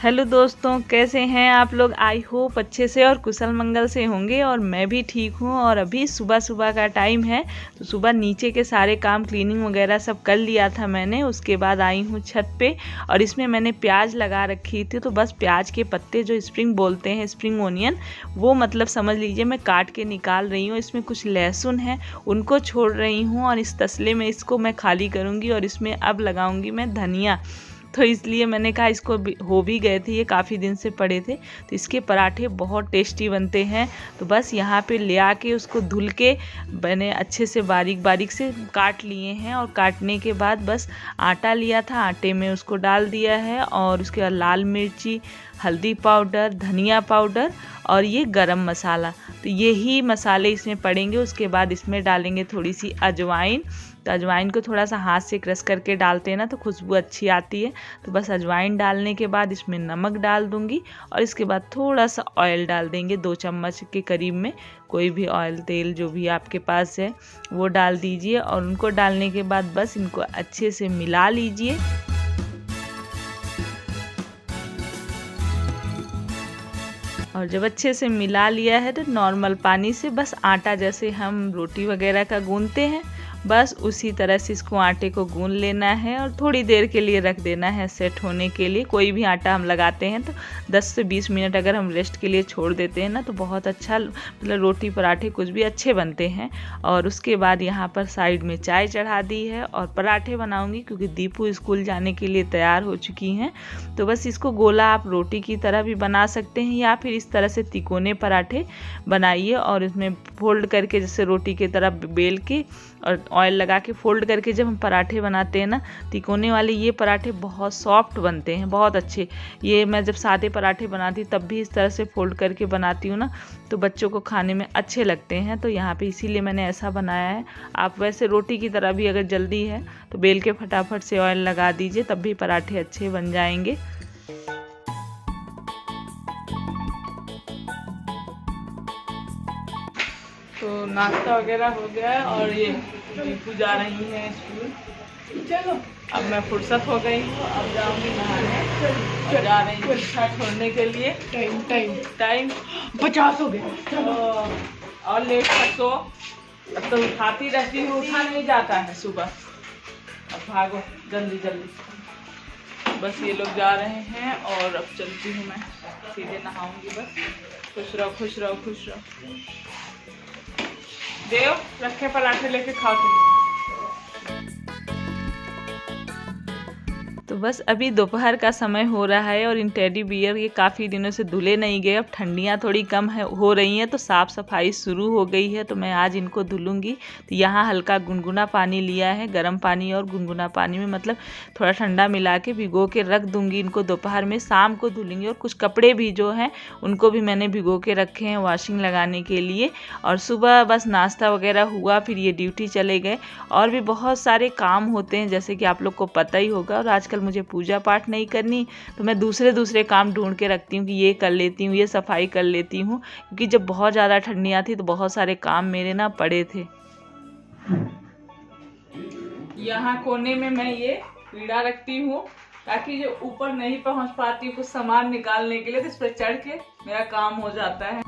Hello दोस्तों, कैसे हैं आप लोग। आई होप अच्छे से और कुशल मंगल से होंगे। और मैं भी ठीक हूँ। और अभी सुबह सुबह का टाइम है तो सुबह नीचे के सारे काम क्लीनिंग वगैरह सब कर लिया था मैंने। उसके बाद आई हूँ छत पे और इसमें मैंने प्याज लगा रखी थी। तो बस प्याज के पत्ते जो स्प्रिंग बोलते हैं, स्प्रिंग ओनियन, वो मतलब समझ लीजिए मैं काट के निकाल रही हूँ। इसमें कुछ लहसुन है उनको छोड़ रही हूँ और इस तसले में इसको मैं खाली करूँगी और इसमें अब लगाऊँगी मैं धनिया। तो इसलिए मैंने कहा इसको हो भी गए थे, ये काफ़ी दिन से पड़े थे। तो इसके पराठे बहुत टेस्टी बनते हैं। तो बस यहाँ पे ले आके उसको धुल के मैंने अच्छे से बारीक बारीक से काट लिए हैं। और काटने के बाद बस आटा लिया था, आटे में उसको डाल दिया है। और उसके बाद लाल मिर्ची, हल्दी पाउडर, धनिया पाउडर और ये गरम मसाला, तो यही मसाले इसमें पड़ेंगे। उसके बाद इसमें डालेंगे थोड़ी सी अजवाइन। तो अजवाइन को थोड़ा सा हाथ से क्रश करके डालते हैं ना तो खुशबू अच्छी आती है। तो बस अजवाइन डालने के बाद इसमें नमक डाल दूंगी और इसके बाद थोड़ा सा ऑयल डाल देंगे, 2 चम्मच के करीब में। कोई भी ऑयल, तेल जो भी आपके पास है वो डाल दीजिए। और उनको डालने के बाद बस इनको अच्छे से मिला लीजिए। और जब अच्छे से मिला लिया है तो नॉर्मल पानी से बस आटा जैसे हम रोटी वगैरह का गूंथते हैं, बस उसी तरह से इसको आटे को गूंथ लेना है और थोड़ी देर के लिए रख देना है सेट होने के लिए। कोई भी आटा हम लगाते हैं तो 10 से 20 मिनट अगर हम रेस्ट के लिए छोड़ देते हैं ना तो बहुत अच्छा, मतलब रोटी पराठे कुछ भी अच्छे बनते हैं। और उसके बाद यहाँ पर साइड में चाय चढ़ा दी है और पराठे बनाऊंगी क्योंकि दीपू स्कूल जाने के लिए तैयार हो चुकी हैं। तो बस इसको गोला आप रोटी की तरह भी बना सकते हैं या फिर इस तरह से तिकोने पराठे बनाइए और इसमें फोल्ड करके जैसे रोटी की तरह बेल के और ऑयल लगा के फोल्ड करके जब हम पराठे बनाते हैं ना तिकोने वाले, ये पराठे बहुत सॉफ्ट बनते हैं, बहुत अच्छे। ये मैं जब सादे पराठे बनाती तब भी इस तरह से फोल्ड करके बनाती हूँ ना तो बच्चों को खाने में अच्छे लगते हैं। तो यहाँ पे इसीलिए मैंने ऐसा बनाया है। आप वैसे रोटी की तरह भी अगर जल्दी है तो बेल के फटाफट से ऑयल लगा दीजिए, तब भी पराठे अच्छे बन जाएंगे। तो नाश्ता वगैरह हो गया है और ये दीपू जा रही हैं स्कूल। चलो अब मैं फुर्सत हो गई हूँ, अब जाऊँगी नहाने और जा रही हूँ रिक्शा छोड़ने के लिए। टाइम 50 हो गया और लेट तक तो अब तो उठाती रहती हूँ, उठा नहीं जाता है सुबह। अब भागो जल्दी जल्दी। बस ये लोग जा रहे हैं और अब चलती हूँ मैं, सीधे नहाऊंगी बस। खुश रहो खुश रहो खुश रहो। देव रखे पराठे लेके खाओ तुम। तो बस अभी दोपहर का समय हो रहा है और इन टेडी बियर ये काफ़ी दिनों से धुले नहीं गए। अब ठंडियाँ थोड़ी कम हो रही हैं तो साफ़ सफाई शुरू हो गई है। तो मैं आज इनको धुलूंगी। तो यहाँ हल्का गुनगुना पानी लिया है, गर्म पानी और गुनगुना पानी में मतलब थोड़ा ठंडा मिला के भिगो के रख दूँगी इनको दोपहर में। शाम को धुलूँगी। और कुछ कपड़े भी जो हैं उनको भी मैंने भिगो के रखे हैं वॉशिंग लगाने के लिए। और सुबह बस नाश्ता वगैरह हुआ, फिर ये ड्यूटी चले गए। और भी बहुत सारे काम होते हैं जैसे कि आप लोग को पता ही होगा। और आजकल मुझे पूजा पाठ नहीं करनी तो मैं दूसरे काम ढूंढ के रखती हूँ कि ये कर लेती हूँ, ये सफाई कर लेती हूँ। क्योंकि जब बहुत ज़्यादा ठंडियाँ थी तो बहुत सारे काम मेरे ना पड़े थे। यहाँ कोने में मैं ये पीड़ा रखती हूँ ताकि जो ऊपर नहीं पहुँच पाती कुछ सामान निकालने के लिए तो इस पर चढ़ के मेरा काम हो जाता है।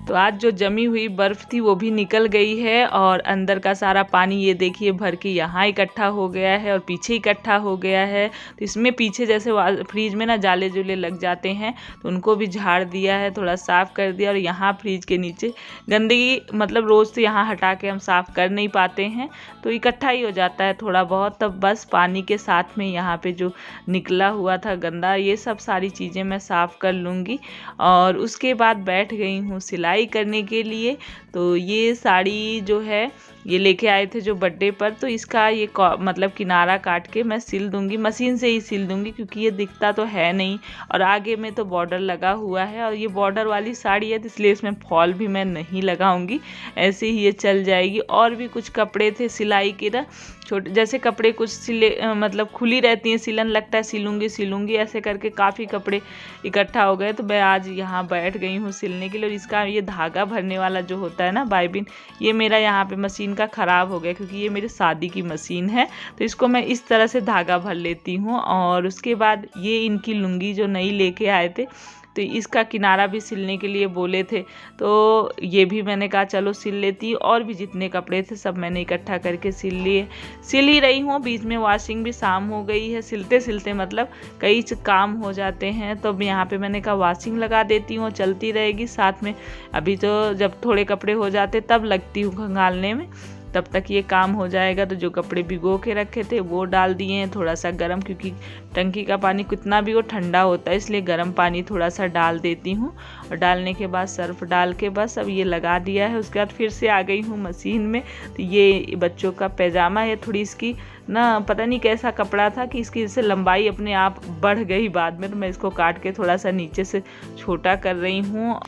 तो आज जो जमी हुई बर्फ़ थी वो भी निकल गई है और अंदर का सारा पानी ये देखिए भर के यहाँ इकट्ठा हो गया है और पीछे इकट्ठा हो गया है। तो इसमें पीछे जैसे फ्रीज में ना जाले जुले लग जाते हैं तो उनको भी झाड़ दिया है, थोड़ा साफ़ कर दिया। और यहाँ फ्रीज के नीचे गंदगी मतलब रोज़ तो यहाँ हटा के हम साफ़ कर नहीं पाते हैं तो इकट्ठा ही हो जाता है थोड़ा बहुत। तब बस पानी के साथ में यहाँ पे जो निकला हुआ था गंदा, ये सब सारी चीज़ें मैं साफ़ कर लूँगी। और उसके बाद बैठ गई हूँ सिलाई करने के लिए। तो ये साड़ी जो है ये लेके आए थे जो बर्थडे पर, तो इसका ये मतलब किनारा काट के मैं सिल दूंगी, मशीन से ही सिल दूंगी क्योंकि ये दिखता तो है नहीं। और आगे में तो बॉर्डर लगा हुआ है और ये बॉर्डर वाली साड़ी है तो इसलिए इसमें फॉल भी मैं नहीं लगाऊंगी, ऐसे ही ये चल जाएगी। और भी कुछ कपड़े थे सिलाई के ना, छोटे जैसे कपड़े कुछ सिले मतलब खुली रहती हैं, सिलन लगता है सिलूंगी ऐसे करके काफ़ी कपड़े इकट्ठा हो गए। तो मैं आज यहाँ बैठ गई हूँ सिलने के लिए। और इसका ये धागा भरने वाला जो होता है ना बाइबिन, ये मेरा यहाँ पे मशीन मशीन का ख़राब हो गया, क्योंकि ये मेरी शादी की मशीन है। तो इसको मैं इस तरह से धागा भर लेती हूँ। और उसके बाद ये इनकी लुंगी जो नई लेके आए थे, तो इसका किनारा भी सिलने के लिए बोले थे, तो ये भी मैंने कहा चलो सिल लेती। और भी जितने कपड़े थे सब मैंने इकट्ठा करके सिल लिए। सिल ही रही हूँ, बीच में वॉशिंग भी शाम हो गई है। सिलते सिलते मतलब कई काम हो जाते हैं, तो अब यहाँ पे मैंने कहा वॉशिंग लगा देती हूँ, चलती रहेगी साथ में। अभी तो जब थोड़े कपड़े हो जाते तब लगती हूँ खंगालने में, तब तक ये काम हो जाएगा। तो जो कपड़े भिगो के रखे थे वो डाल दिए हैं, थोड़ा सा गर्म, क्योंकि टंकी का पानी कितना भी वो ठंडा होता है, इसलिए गर्म पानी थोड़ा सा डाल देती हूँ। और डालने के बाद सर्फ डाल के बस अब ये लगा दिया है। उसके बाद फिर से आ गई हूँ मशीन में। तो ये बच्चों का पैजामा है, थोड़ी इसकी ना पता नहीं कैसा कपड़ा था कि इसकी जैसे लंबाई अपने आप बढ़ गई बाद में, तो मैं इसको काट के थोड़ा सा नीचे से छोटा कर रही हूँ।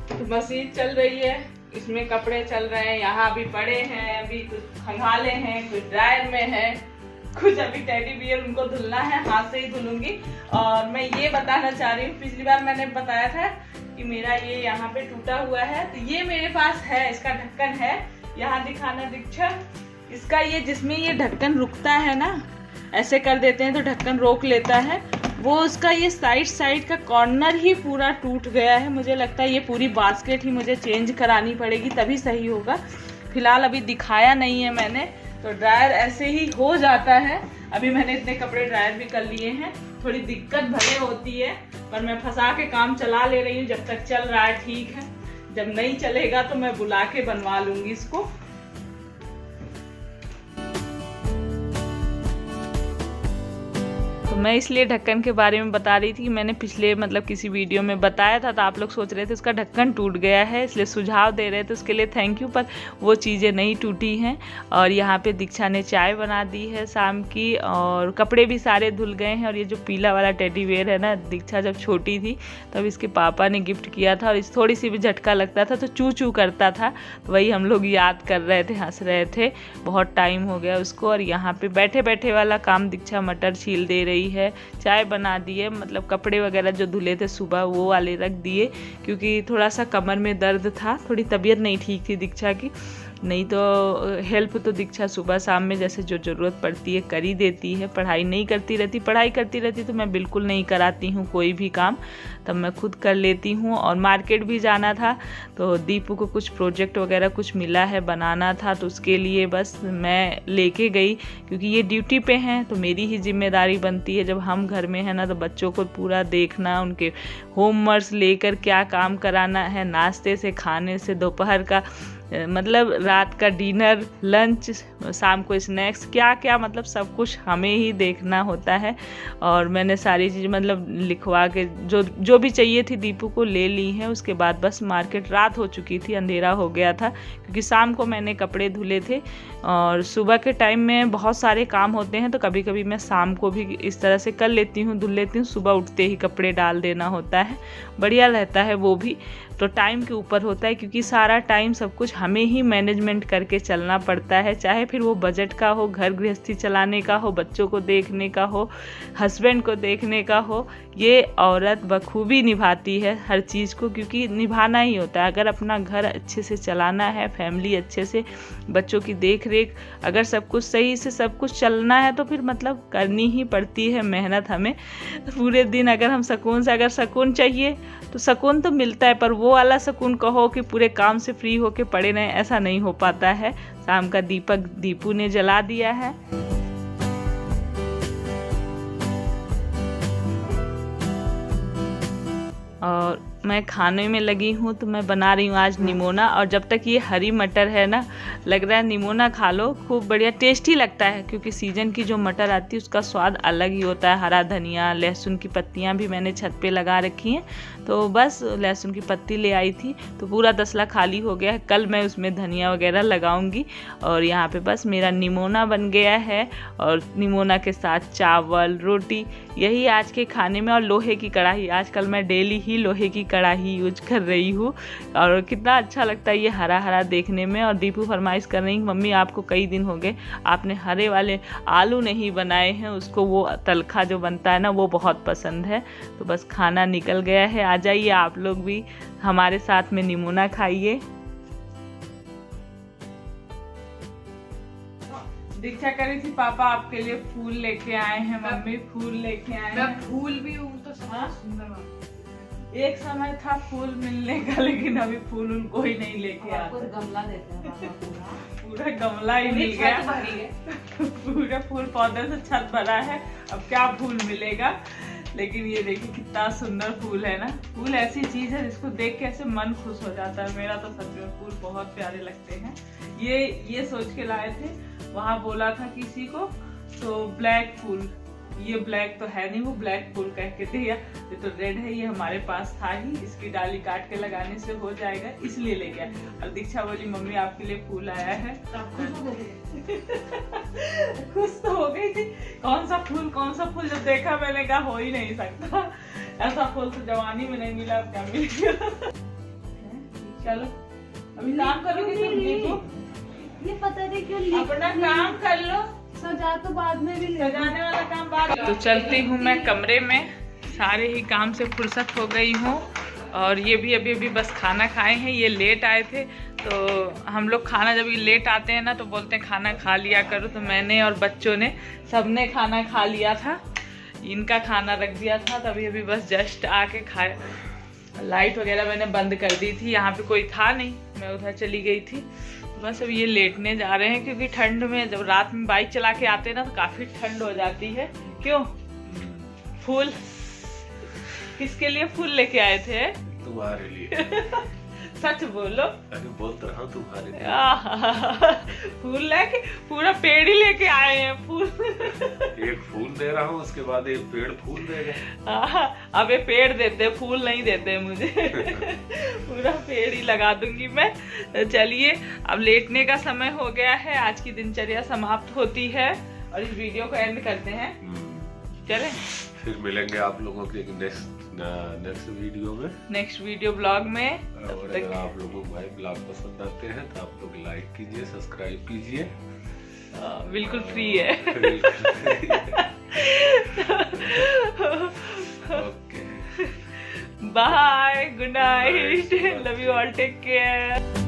तो मशीन चल रही है, इसमें कपड़े चल रहे हैं, यहाँ भी पड़े हैं, अभी कुछ खंगाले हैं, कुछ ड्रायर में है, कुछ अभी टेडी बियर उनको धुलना है, हाथ से ही धुलूंगी। और मैं ये बताना चाह रही हूँ, पिछली बार मैंने बताया था कि मेरा ये यहाँ पे टूटा हुआ है, तो ये मेरे पास है, इसका ढक्कन है, यहाँ दिखाना दीक्षा। इसका ये जिसमें ये ढक्कन रुकता है ना, ऐसे कर देते हैं तो ढक्कन रोक लेता है, वो उसका ये साइड का कॉर्नर ही पूरा टूट गया है। मुझे लगता है ये पूरी बास्केट ही मुझे चेंज करानी पड़ेगी, तभी सही होगा। फिलहाल अभी दिखाया नहीं है मैंने, तो ड्रायर ऐसे ही हो जाता है। अभी मैंने इतने कपड़े ड्रायर भी कर लिए हैं, थोड़ी दिक्कत भले होती है, पर मैं फंसा के काम चला ले रही हूँ। जब तक चल रहा है ठीक है, जब नहीं चलेगा तो मैं बुला के बनवा लूंगी इसको। तो मैं इसलिए ढक्कन के बारे में बता रही थी कि मैंने पिछले मतलब किसी वीडियो में बताया था, तो आप लोग सोच रहे थे उसका ढक्कन टूट गया है, इसलिए सुझाव दे रहे थे, उसके लिए थैंक यू। पर वो चीज़ें नहीं टूटी हैं। और यहाँ पे दीक्षा ने चाय बना दी है शाम की, और कपड़े भी सारे धुल गए हैं। और ये जो पीला वाला टेडी बेयर है ना, दीक्षा जब छोटी थी तब इसके पापा ने गिफ्ट किया था, और इस थोड़ी सी भी झटका लगता था तो चू चू करता था, तो वही हम लोग याद कर रहे थे, हंस रहे थे, बहुत टाइम हो गया उसको। और यहाँ पे बैठे बैठे वाला काम, दीक्षा मटर छील दे रही है, चाय बना दी है, मतलब कपड़े वगैरह जो धुले थे सुबह वो वाले रख दिए, क्योंकि थोड़ा सा कमर में दर्द था, थोड़ी तबीयत नहीं ठीक थी दीक्षा की। नहीं तो हेल्प तो दीक्षा सुबह शाम में जैसे जो ज़रूरत पड़ती है कर ही देती है। पढ़ाई नहीं करती रहती, पढ़ाई करती रहती तो मैं बिल्कुल नहीं कराती हूँ कोई भी काम, तब मैं खुद कर लेती हूँ। और मार्केट भी जाना था, तो दीपू को कुछ प्रोजेक्ट वगैरह कुछ मिला है बनाना था, तो उसके लिए बस मैं लेके गई, क्योंकि ये ड्यूटी पे हैं तो मेरी ही जिम्मेदारी बनती है। जब हम घर में हैं ना, तो बच्चों को पूरा देखना, उनके होमवर्क लेकर क्या काम कराना है, नाश्ते से खाने से दोपहर का मतलब रात का डिनर, लंच, शाम को स्नैक्स, क्या क्या मतलब सब कुछ हमें ही देखना होता है। और मैंने सारी चीज़ मतलब लिखवा के जो भी चाहिए थी दीपू को ले ली हैं। उसके बाद बस मार्केट, रात हो चुकी थी, अंधेरा हो गया था, क्योंकि शाम को मैंने कपड़े धुले थे। और सुबह के टाइम में बहुत सारे काम होते हैं, तो कभी कभी मैं शाम को भी इस तरह से कर लेती हूँ, धुल लेती हूँ, सुबह उठते ही कपड़े डाल देना होता है, बढ़िया रहता है वो भी। तो टाइम के ऊपर होता है, क्योंकि सारा टाइम सब कुछ हमें ही मैनेजमेंट करके चलना पड़ता है, चाहे फिर वो बजट का हो, घर गृहस्थी चलाने का हो, बच्चों को देखने का हो, हस्बैंड को देखने का हो। ये औरत बखूबी निभाती है हर चीज़ को, क्योंकि निभाना ही होता है। अगर अपना घर अच्छे से चलाना है, फैमिली अच्छे से, बच्चों की देख रेख, अगर सब कुछ सही से सब कुछ चलना है, तो फिर मतलब करनी ही पड़ती है मेहनत हमें पूरे दिन। अगर हम सुकून से, अगर सुकून चाहिए तो सुकून तो मिलता है, पर वो वाला सुकून कहो कि पूरे काम से फ्री होके पड़े रहें, ऐसा नहीं हो पाता है। शाम का दीपक दीपू ने जला दिया है। और मैं खाने में लगी हूँ, तो मैं बना रही हूँ आज निमोना। और जब तक ये हरी मटर है ना, लग रहा है निमोना खा लो, खूब बढ़िया टेस्टी लगता है, क्योंकि सीजन की जो मटर आती है उसका स्वाद अलग ही होता है। हरा धनिया, लहसुन की पत्तियाँ भी मैंने छत पे लगा रखी हैं, तो बस लहसुन की पत्ती ले आई थी, तो पूरा तसला खाली हो गया है, कल मैं उसमें धनिया वगैरह लगाऊंगी। और यहाँ पे बस मेरा निमोना बन गया है, और निमोना के साथ चावल, रोटी, यही आज के खाने में। और लोहे की कढ़ाई, आजकल मैं डेली ही लोहे की कढ़ाई यूज कर रही हूँ, और कितना अच्छा लगता है ये हरा हरा देखने में। और दीपू फरमाइश कर रही, मम्मी आपको कई दिन हो गए आपने हरे वाले आलू नहीं बनाए हैं, उसको वो तलखा जो बनता है ना वो बहुत पसंद है। तो बस खाना निकल गया है, आ जाइए आप लोग भी हमारे साथ में निमोना खाइए। दीक्षा करी थी पापा आपके लिए फूल लेके आए हैं, मम्मी फूल लेके आए हैं। मैं फूल भी हूँ तो सुंदर। एक समय था फूल मिलने का, लेकिन अभी फूल उन कोई नहीं लेके आता। गमला देते हैं पूरा गमला ही मिल गया, पूरा फूल पौधे से छत भरा है। अब क्या फूल मिलेगा, लेकिन ये देखिए कितना सुंदर फूल है ना। फूल ऐसी चीज है जिसको देख के ऐसे मन खुश हो जाता है। मेरा तो सच में फूल बहुत प्यारे लगते हैं। ये सोच के लाए थे, वहाँ बोला था किसी को, तो ब्लैक फूल, ये ब्लैक तो है नहीं, वो ब्लैक फूल कह के दिया। ये तो रेड है, ये हमारे पास था ही, इसकी डाली काट के लगाने से हो जाएगा, इसलिए ले गया। और दीक्षा बोली मम्मी आपके लिए फूल आया है। खुश तो हो गई थी। कौन सा फूल जब देखा मैंने कहा हो ही नहीं सकता, ऐसा फूल तो जवानी में नहीं मिला, अब क्या मिलेगा। चलो अभी काम करोगे तुम, ये पता नहीं क्यों अपना काम कर लो, सजा तो बाद में भी सजाने वाला काम बाद। तो चलती हूँ मैं कमरे में, सारे ही काम से फुर्सत हो गई हूँ। और ये भी अभी बस खाना खाए हैं, ये लेट आए थे। तो हम लोग खाना जब ये लेट आते हैं ना तो बोलते हैं खाना खा लिया करो, तो मैंने और बच्चों ने सबने खाना खा लिया था। इनका खाना रख दिया था, तभी अभी बस जस्ट आके खाए। लाइट वगैरह मैंने बंद कर दी थी, यहाँ पे कोई था नहीं, मैं उधर चली गई थी। बस अब ये लेटने जा रहे हैं, क्योंकि ठंड में जब रात में बाइक चला के आते हैं ना तो काफी ठंड हो जाती है। क्यों फूल किसके लिए फूल लेके आए थे? तुम्हारे लिए। सच बोलो। अरे बोलता रहा तुम्हारे लिए। फूल लेके पूरा पेड़ ही लेके आए हैं फूल। एक फूल दे रहा हूँ, उसके बाद एक पेड़ फूल देगा। अब ये पेड़ देते, फूल नहीं देते मुझे। पूरा पेड़ ही लगा दूंगी मैं। चलिए अब लेटने का समय हो गया है, आज की दिनचर्या समाप्त होती है और इस वीडियो को एंड करते हैं। चलें? फिर मिलेंगे आप लोगों के नेक्स्ट वीडियो में, नेक्स्ट वीडियो ब्लॉग में। और अगर आप लोगों को भाई ब्लॉग पसंद आते हैं तो आप लोग लाइक कीजिए, सब्सक्राइब कीजिए। बिल्कुल फ्री है। Okay, bye, good night, love you all, take care.